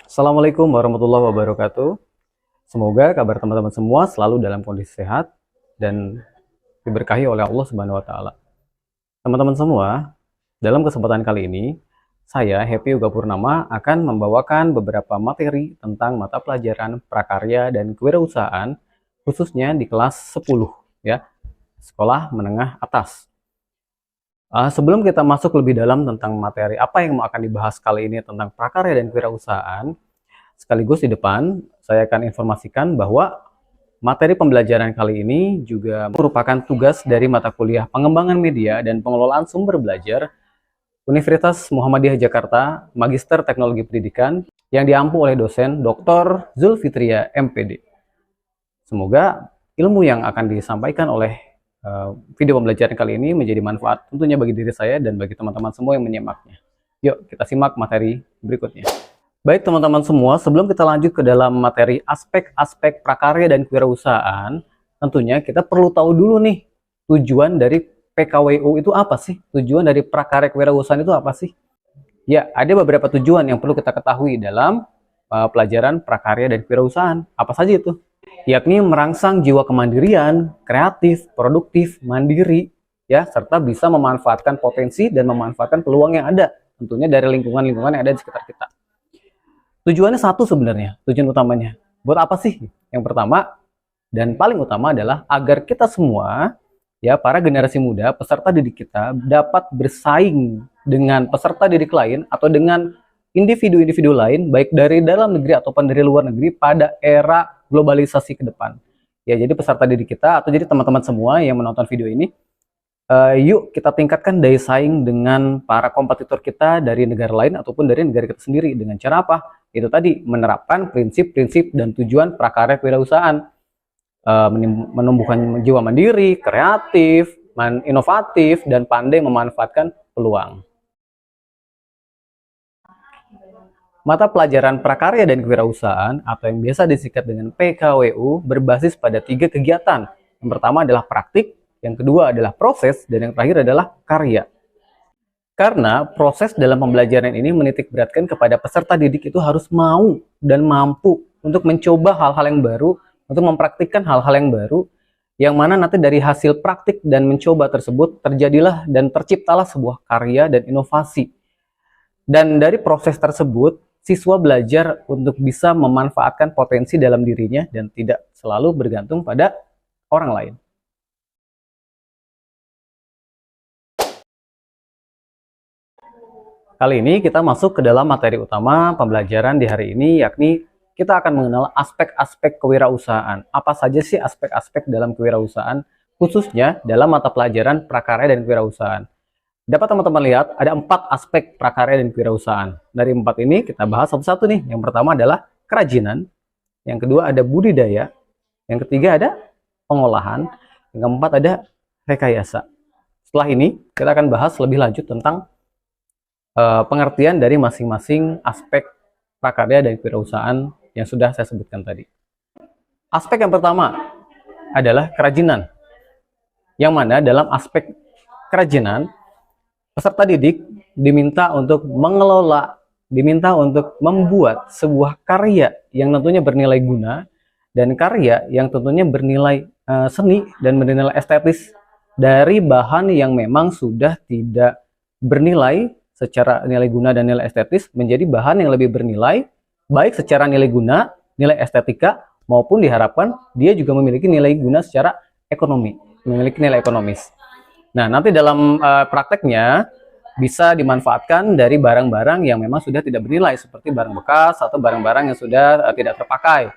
Assalamualaikum warahmatullahi wabarakatuh. Semoga kabar teman-teman semua selalu dalam kondisi sehat dan diberkahi oleh Allah Subhanahu wa taala. Teman-teman semua, dalam kesempatan kali ini saya Happy Yoga Purnama akan membawakan beberapa materi tentang mata pelajaran prakarya dan kewirausahaan khususnya di kelas 10 ya, sekolah menengah atas. Sebelum kita masuk lebih dalam tentang materi apa yang akan dibahas kali ini tentang prakarya dan kewirausahaan, sekaligus di depan, saya akan informasikan bahwa materi pembelajaran kali ini juga merupakan tugas dari mata kuliah Pengembangan Media dan Pengelolaan Sumber Belajar Universitas Muhammadiyah Jakarta, Magister Teknologi Pendidikan, yang diampu oleh dosen Dr. Zulfitria, MPD. Semoga ilmu yang akan disampaikan oleh video pembelajaran kali ini menjadi manfaat tentunya bagi diri saya dan bagi teman-teman semua yang menyimaknya. Yuk, kita simak materi berikutnya. Baik teman-teman semua, sebelum kita lanjut ke dalam materi aspek-aspek prakarya dan kewirausahaan, tentunya kita perlu tahu dulu nih, tujuan dari PKWU itu apa sih? Tujuan dari prakarya kewirausahaan itu apa sih? Ya, ada beberapa tujuan yang perlu kita ketahui dalam pelajaran prakarya dan kewirausahaan. Apa saja itu? Yakni merangsang jiwa kemandirian, kreatif, produktif, mandiri, ya, serta bisa memanfaatkan potensi dan memanfaatkan peluang yang ada, tentunya dari lingkungan-lingkungan yang ada di sekitar kita. Tujuannya satu sebenarnya, tujuan utamanya. Buat apa sih? Yang pertama dan paling utama adalah agar kita semua, ya, para generasi muda, peserta didik kita dapat bersaing dengan peserta didik lain atau dengan individu-individu lain, baik dari dalam negeri ataupun dari luar negeri pada era globalisasi ke depan. Ya, jadi peserta didik kita atau jadi teman-teman semua yang menonton video ini, yuk kita tingkatkan daya saing dengan para kompetitor kita dari negara lain ataupun dari negara kita sendiri. Dengan cara apa? Itu tadi, menerapkan prinsip-prinsip dan tujuan prakarya kewirausahaan, menumbuhkan jiwa mandiri, kreatif, inovatif, dan pandai memanfaatkan peluang. Mata pelajaran prakarya dan kewirausahaan atau yang biasa disingkat dengan PKWU berbasis pada 3 kegiatan. Yang pertama adalah praktik, yang kedua adalah proses, dan yang terakhir adalah karya. Karena proses dalam pembelajaran ini menitikberatkan kepada peserta didik itu harus mau dan mampu untuk mencoba hal-hal yang baru, untuk mempraktikkan hal-hal yang baru, yang mana nanti dari hasil praktik dan mencoba tersebut terjadilah dan terciptalah sebuah karya dan inovasi. Dan dari proses tersebut, siswa belajar untuk bisa memanfaatkan potensi dalam dirinya dan tidak selalu bergantung pada orang lain. Kali ini kita masuk ke dalam materi utama pembelajaran di hari ini, yakni kita akan mengenal aspek-aspek kewirausahaan. Apa saja sih aspek-aspek dalam kewirausahaan, khususnya dalam mata pelajaran prakarya dan kewirausahaan. Dapat teman-teman lihat, ada 4 aspek prakarya dan kewirausahaan. Dari 4 ini kita bahas satu-satu nih. Yang pertama adalah kerajinan, yang kedua ada budidaya, yang ketiga ada pengolahan, yang keempat ada rekayasa. Setelah ini kita akan bahas lebih lanjut tentang pengertian dari masing-masing aspek prakarya dan kewirausahaan yang sudah saya sebutkan tadi. Aspek yang pertama adalah kerajinan, yang mana dalam aspek kerajinan peserta didik diminta untuk mengelola, diminta untuk membuat sebuah karya yang tentunya bernilai guna dan karya yang tentunya bernilai seni dan bernilai estetis dari bahan yang memang sudah tidak bernilai secara nilai guna dan nilai estetis menjadi bahan yang lebih bernilai baik secara nilai guna, nilai estetika maupun diharapkan dia juga memiliki nilai guna secara ekonomi, memiliki nilai ekonomis. Nah, nanti dalam prakteknya bisa dimanfaatkan dari barang-barang yang memang sudah tidak bernilai seperti barang bekas atau barang-barang yang sudah tidak terpakai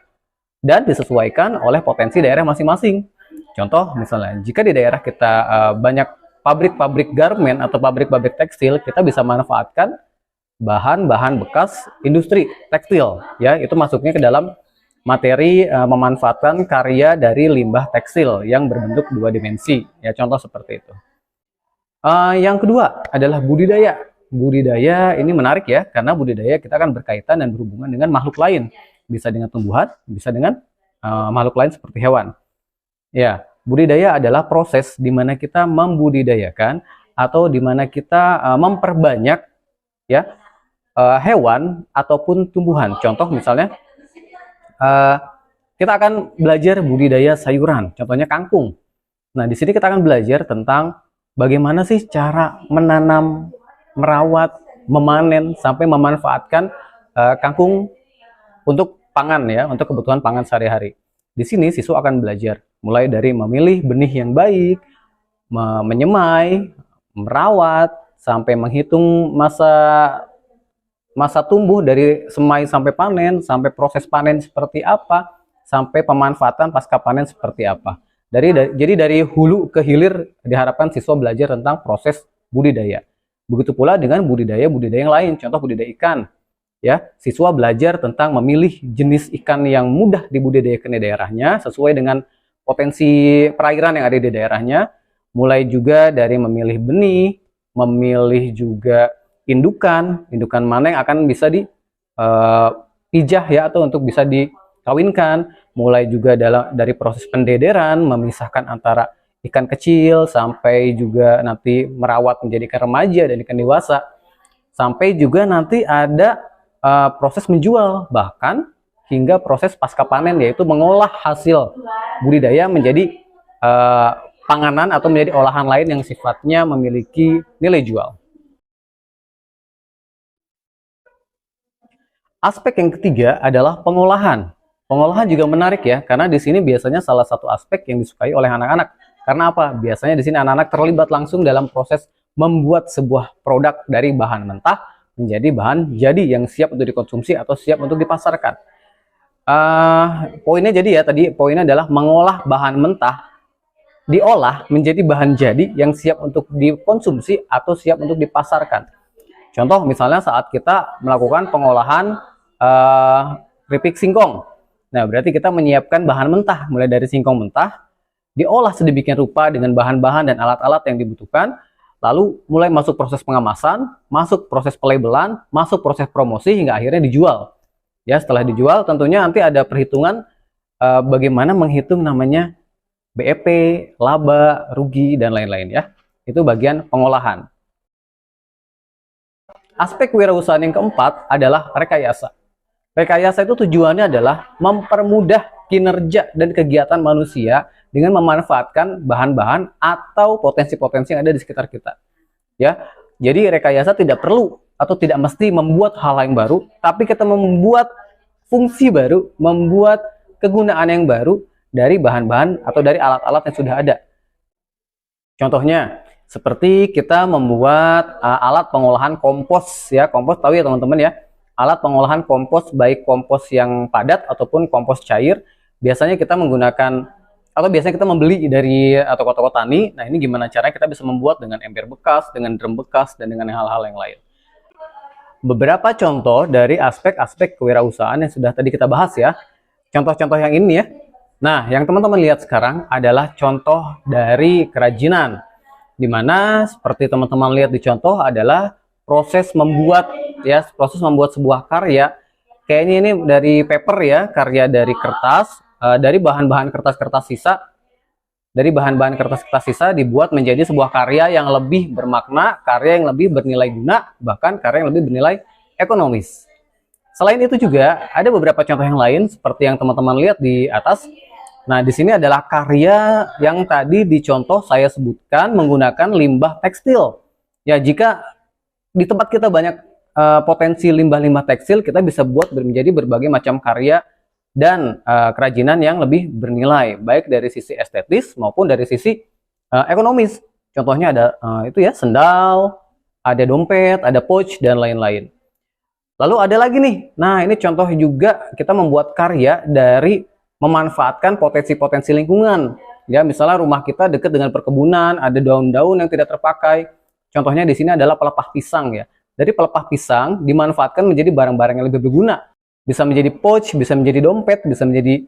dan disesuaikan oleh potensi daerah masing-masing. Contoh misalnya, jika di daerah kita banyak pabrik-pabrik garment atau pabrik-pabrik tekstil, kita bisa manfaatkan bahan-bahan bekas industri tekstil, ya, itu masuknya ke dalam materi memanfaatkan karya dari limbah tekstil yang berbentuk 2 dimensi, ya, contoh seperti itu. Yang kedua adalah budidaya. Budidaya ini menarik ya, karena budidaya kita akan berkaitan dan berhubungan dengan makhluk lain, bisa dengan tumbuhan, bisa dengan makhluk lain seperti hewan. Ya, budidaya adalah proses di mana kita membudidayakan atau di mana kita memperbanyak, ya, hewan ataupun tumbuhan. Contoh misalnya eh, kita akan belajar budidaya sayuran, contohnya kangkung. Nah, di sini kita akan belajar tentang bagaimana sih cara menanam, merawat, memanen sampai memanfaatkan kangkung untuk pangan ya, untuk kebutuhan pangan sehari-hari. Di sini siswa akan belajar mulai dari memilih benih yang baik, menyemai, merawat, sampai menghitung masa tumbuh dari semai sampai panen, sampai proses panen seperti apa, sampai pemanfaatan pasca panen seperti apa. Jadi dari hulu ke hilir diharapkan siswa belajar tentang proses budidaya. Begitu pula dengan budidaya yang lain, contoh budidaya ikan. Ya, siswa belajar tentang memilih jenis ikan yang mudah dibudidayakan di daerahnya sesuai dengan potensi perairan yang ada di daerahnya. Mulai juga dari memilih benih, memilih juga indukan mana yang akan bisa dipijah ya atau untuk bisa dikawinkan. Mulai juga dari proses pendederan, memisahkan antara ikan kecil sampai juga nanti merawat menjadi ikan remaja dan ikan dewasa. Sampai juga nanti ada proses menjual, bahkan hingga proses pasca panen, yaitu mengolah hasil budidaya menjadi panganan atau menjadi olahan lain yang sifatnya memiliki nilai jual. Aspek yang ketiga adalah pengolahan. Pengolahan juga menarik ya, karena di sini biasanya salah satu aspek yang disukai oleh anak-anak. Karena apa? Biasanya di sini anak-anak terlibat langsung dalam proses membuat sebuah produk dari bahan mentah menjadi bahan jadi yang siap untuk dikonsumsi atau siap untuk dipasarkan. Poinnya jadi ya, tadi poinnya adalah mengolah bahan mentah, diolah menjadi bahan jadi yang siap untuk dikonsumsi atau siap untuk dipasarkan. Contoh misalnya saat kita melakukan pengolahan keripik singkong. Nah, berarti kita menyiapkan bahan mentah, mulai dari singkong mentah, diolah sedemikian rupa dengan bahan-bahan dan alat-alat yang dibutuhkan, lalu mulai masuk proses pengemasan, masuk proses pelabelan, masuk proses promosi hingga akhirnya dijual. Ya, setelah dijual tentunya nanti ada perhitungan bagaimana menghitung namanya BEP, laba, rugi dan lain-lain ya. Itu bagian pengolahan. Aspek kewirausahaan yang keempat adalah rekayasa. Rekayasa itu tujuannya adalah mempermudah kinerja dan kegiatan manusia dengan memanfaatkan bahan-bahan atau potensi-potensi yang ada di sekitar kita. Ya, jadi rekayasa tidak perlu atau tidak mesti membuat hal yang baru, tapi kita membuat fungsi baru, membuat kegunaan yang baru dari bahan-bahan atau dari alat-alat yang sudah ada. Contohnya, seperti kita membuat alat pengolahan kompos ya, kompos tahu ya teman-teman ya. Alat pengolahan kompos baik kompos yang padat ataupun kompos cair, biasanya kita menggunakan atau biasanya kita membeli dari toko-toko tani. Nah, ini gimana caranya kita bisa membuat dengan ember bekas, dengan drum bekas, dan dengan hal-hal yang lain. Beberapa contoh dari aspek-aspek kewirausahaan yang sudah tadi kita bahas ya. Contoh-contoh yang ini ya. Nah, yang teman-teman lihat sekarang adalah contoh dari kerajinan. Dimana seperti teman-teman lihat di contoh adalah proses membuat ya, proses membuat sebuah karya. Kayaknya ini dari paper ya, karya dari kertas. Dari bahan-bahan kertas-kertas sisa, dibuat menjadi sebuah karya yang lebih bermakna, karya yang lebih bernilai guna, bahkan karya yang lebih bernilai ekonomis. Selain itu juga ada beberapa contoh yang lain seperti yang teman-teman lihat di atas. Nah, di sini adalah karya yang tadi di contoh saya sebutkan menggunakan limbah tekstil. Ya, jika di tempat kita banyak potensi limbah-limbah tekstil, kita bisa buat menjadi berbagai macam karya dan kerajinan yang lebih bernilai, baik dari sisi estetis maupun dari sisi ekonomis. Contohnya ada itu ya, sendal, ada dompet, ada pouch dan lain-lain. Lalu ada lagi nih, nah ini contoh juga kita membuat karya dari memanfaatkan potensi-potensi lingkungan. Ya, misalnya rumah kita dekat dengan perkebunan, ada daun-daun yang tidak terpakai. Contohnya di sini adalah pelepah pisang ya. Dari pelepah pisang dimanfaatkan menjadi barang-barang yang lebih berguna. Bisa menjadi pouch, bisa menjadi dompet, bisa menjadi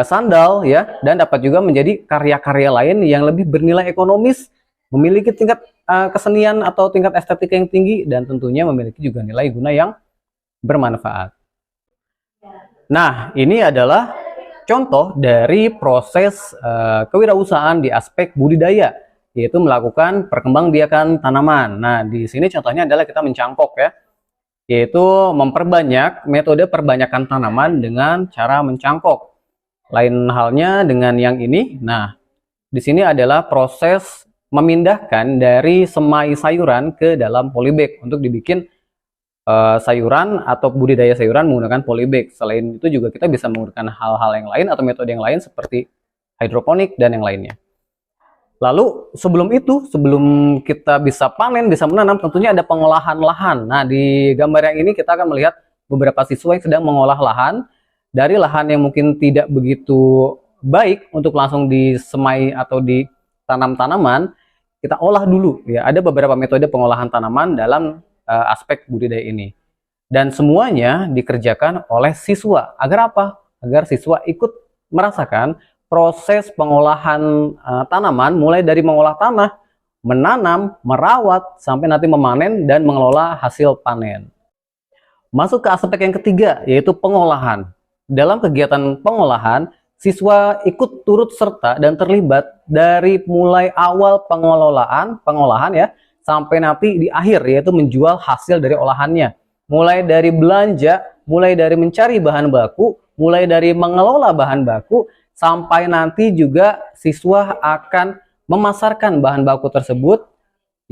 sandal ya, dan dapat juga menjadi karya-karya lain yang lebih bernilai ekonomis, memiliki tingkat kesenian atau tingkat estetika yang tinggi, dan tentunya memiliki juga nilai guna yang bermanfaat. Nah, ini adalah contoh dari proses kewirausahaan di aspek budidaya, yaitu melakukan perkembangbiakan tanaman. Nah, di sini contohnya adalah kita mencangkok ya. yaitu memperbanyak metode perbanyakan tanaman dengan cara mencangkok. Lain halnya dengan yang ini. Nah, di sini adalah proses memindahkan dari semai sayuran ke dalam polybag untuk dibikin sayuran atau budidaya sayuran menggunakan polybag. Selain itu juga kita bisa menggunakan hal-hal yang lain atau metode yang lain seperti hidroponik dan yang lainnya. Lalu sebelum itu, sebelum kita bisa panen, bisa menanam, tentunya ada pengolahan lahan. Nah, di gambar yang ini kita akan melihat beberapa siswa yang sedang mengolah lahan dari lahan yang mungkin tidak begitu baik untuk langsung disemai atau ditanam tanaman. Kita olah dulu ya. Ada beberapa metode pengolahan tanaman dalam aspek budidaya ini. Dan semuanya dikerjakan oleh siswa. Agar apa? Agar siswa ikut merasakan proses pengolahan tanaman, mulai dari mengolah tanah, menanam, merawat, sampai nanti memanen dan mengelola hasil panen. Masuk ke aspek yang ketiga, yaitu pengolahan. Dalam kegiatan pengolahan, siswa ikut turut serta dan terlibat dari mulai awal pengolahan ya, sampai nanti di akhir, yaitu menjual hasil dari olahannya. Mulai dari belanja, mulai dari mencari bahan baku, mulai dari mengelola bahan baku, sampai nanti juga siswa akan memasarkan bahan baku tersebut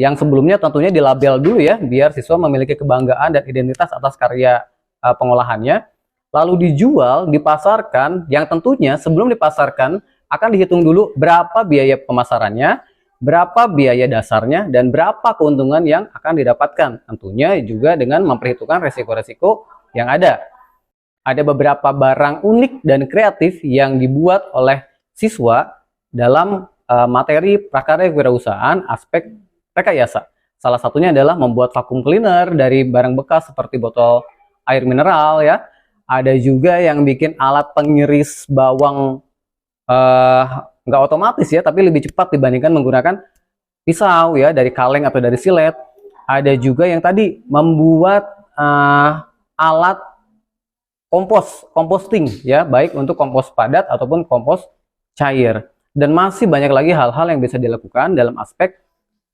yang sebelumnya tentunya dilabel dulu ya, biar siswa memiliki kebanggaan dan identitas atas karya pengolahannya. Lalu dijual, dipasarkan, yang tentunya sebelum dipasarkan akan dihitung dulu berapa biaya pemasarannya, berapa biaya dasarnya, dan berapa keuntungan yang akan didapatkan. Tentunya juga dengan memperhitungkan resiko-resiko yang ada. Ada beberapa barang unik dan kreatif yang dibuat oleh siswa dalam materi prakarya kewirausahaan aspek rekayasa. Salah satunya adalah membuat vacuum cleaner dari barang bekas seperti botol air mineral ya. Ada juga yang bikin alat pengiris bawang nggak otomatis ya, tapi lebih cepat dibandingkan menggunakan pisau ya, dari kaleng atau dari silet. Ada juga yang tadi membuat alat composting ya, baik untuk kompos padat ataupun kompos cair. Dan masih banyak lagi hal-hal yang bisa dilakukan dalam aspek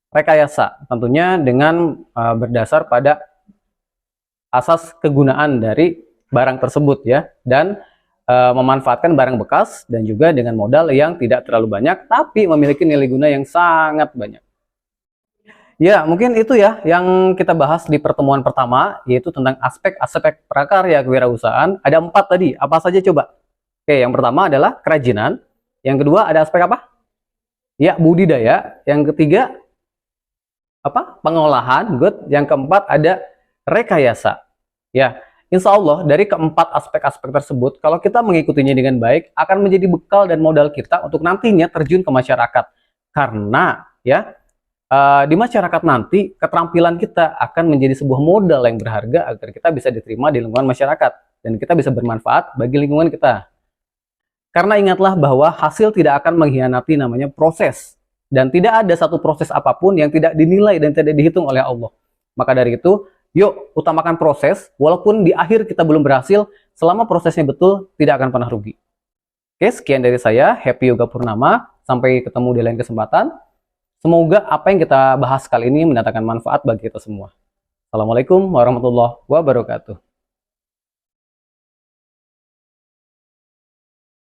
rekayasa, tentunya dengan berdasar pada asas kegunaan dari barang tersebut ya, dan memanfaatkan barang bekas dan juga dengan modal yang tidak terlalu banyak tapi memiliki nilai guna yang sangat banyak. Ya, mungkin itu ya yang kita bahas di pertemuan pertama, yaitu tentang aspek-aspek prakarya kewirausahaan. Ada 4 tadi, apa saja coba? Oke, yang pertama adalah kerajinan. Yang kedua ada aspek apa? Ya, budidaya. Yang ketiga apa? Pengolahan. Good. Yang keempat ada rekayasa. Ya, insya Allah dari keempat aspek-aspek tersebut, kalau kita mengikutinya dengan baik, akan menjadi bekal dan modal kita untuk nantinya terjun ke masyarakat. Karena ya, di masyarakat nanti keterampilan kita akan menjadi sebuah modal yang berharga agar kita bisa diterima di lingkungan masyarakat dan kita bisa bermanfaat bagi lingkungan kita. Karena ingatlah bahwa hasil tidak akan mengkhianati namanya proses, dan tidak ada satu proses apapun yang tidak dinilai dan tidak dihitung oleh Allah. Maka dari itu, yuk utamakan proses, walaupun di akhir kita belum berhasil, selama prosesnya betul tidak akan pernah rugi. Oke, sekian dari saya, Happy Yoga Purnama. Sampai ketemu di lain kesempatan. Semoga apa yang kita bahas kali ini mendatangkan manfaat bagi kita semua. Assalamualaikum warahmatullahi wabarakatuh.